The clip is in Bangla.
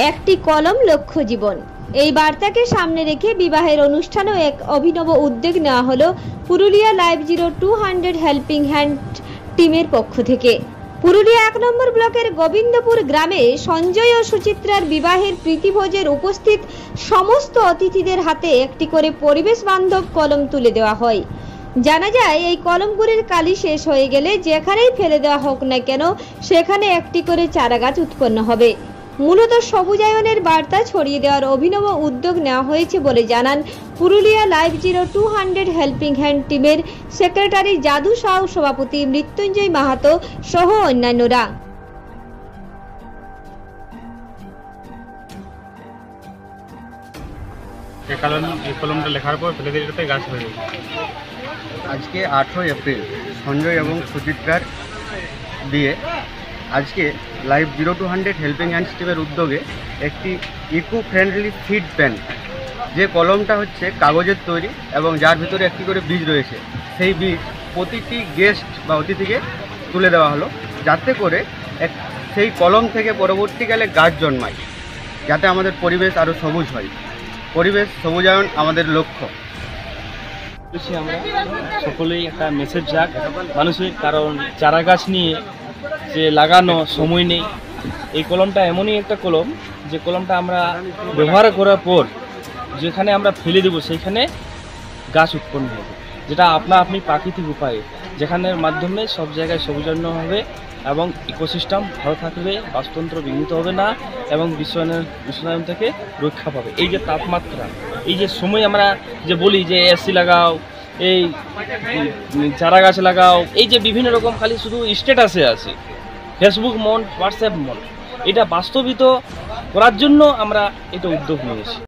একটি কলম লক্ষ্য জীবন এই বার্তাকে সামনে রেখে বিবাহের অনুষ্ঠানে এক অভিনব উদ্যোগ নেওয়া হলো পুরুলিয়া লাইভ 200 হেল্পিং হ্যান্ড টিমের পক্ষ থেকে। পুরুলিয়া 1 নম্বর ব্লকের গোবিন্দপুর গ্রামে সঞ্জয় ও সুচিত্রার বিবাহের প্রীতিভোজের উপস্থিত সমস্ত অতিথিদের হাতে একটি করে পরিবেশ বান্ধব কলম তুলে দেওয়া হয়। জানা যায় এই কলমগুলির কালি শেষ হয়ে গেলে যেখানেই ফেলে দেওয়া হোক না কেন সেখানে একটি করে চারাগাছ উৎপন্ন হবে। মূলত সবুজায়নের বার্তা ছড়িয়ে দেওয়ার অভিনব উদ্যোগ নেওয়া হয়েছে বলে জানান পুরুলিয়া লাইভ 200 হেল্পিং হ্যান্ড টিমের সেক্রেটারি জাদু সাউ, সভাপতি মৃত্যুঞ্জয় মাহাতো সহ অন্যান্যরা। এই কলমটা লেখার পর ফেলে দিলে গাছ হয়ে যাবে। আজকে 8 এপ্রিল সঞ্জয় এবং সুচিত্রার বিয়ে। আজকে লাইভ 200 হেল্পিং হ্যান্ডস টিমের উদ্যোগে একটি ইকো ফ্রেন্ডলি সিড পেন, যে কলমটা হচ্ছে কাগজের তৈরি এবং যার ভিতরে একটি করে বীজ রয়েছে, সেই বীজ প্রতিটি গেস্ট বা অতিথিকে তুলে দেওয়া হলো, যাতে করে সেই কলম থেকে পরবর্তীকালে গাছ জন্মায়, যাতে আমাদের পরিবেশ আরও সবুজ হয়। পরিবেশ সবুজায়ন আমাদের লক্ষ্য। আমরা সকলেই একটা মেসেজ যাক মানুষের, কারণ চারা গাছ নিয়ে যে লাগানো সময় নেই। এই কলমটা এমনই একটা কলম যে কলমটা আমরা ব্যবহার করার পর যেখানে আমরা ফেলে দেবো সেইখানে গাছ উৎপন্ন হবে, যেটা আপনি প্রাকৃতিক উপায়ে, যেখানের মাধ্যমে সব জায়গায় সবুজায়ন হবে এবং ইকোসিস্টেম ভালো থাকবে, বাস্তুতন্ত্র বিঘ্নিত হবে না এবং বিশ্বায়ন থেকে রক্ষা পাবে। এই যে তাপমাত্রা, এই যে সময় আমরা যে বলি যে এসি লাগাও, এই চারা গাছ লাগাও, এই যে বিভিন্ন রকম খালি শুধু স্ট্যাটাসে আছে, ফেসবুক মন, হোয়াটসঅ্যাপ মন, এটা বাস্তবিত করার জন্য আমরা এটা উদ্যোগ নিয়েছি।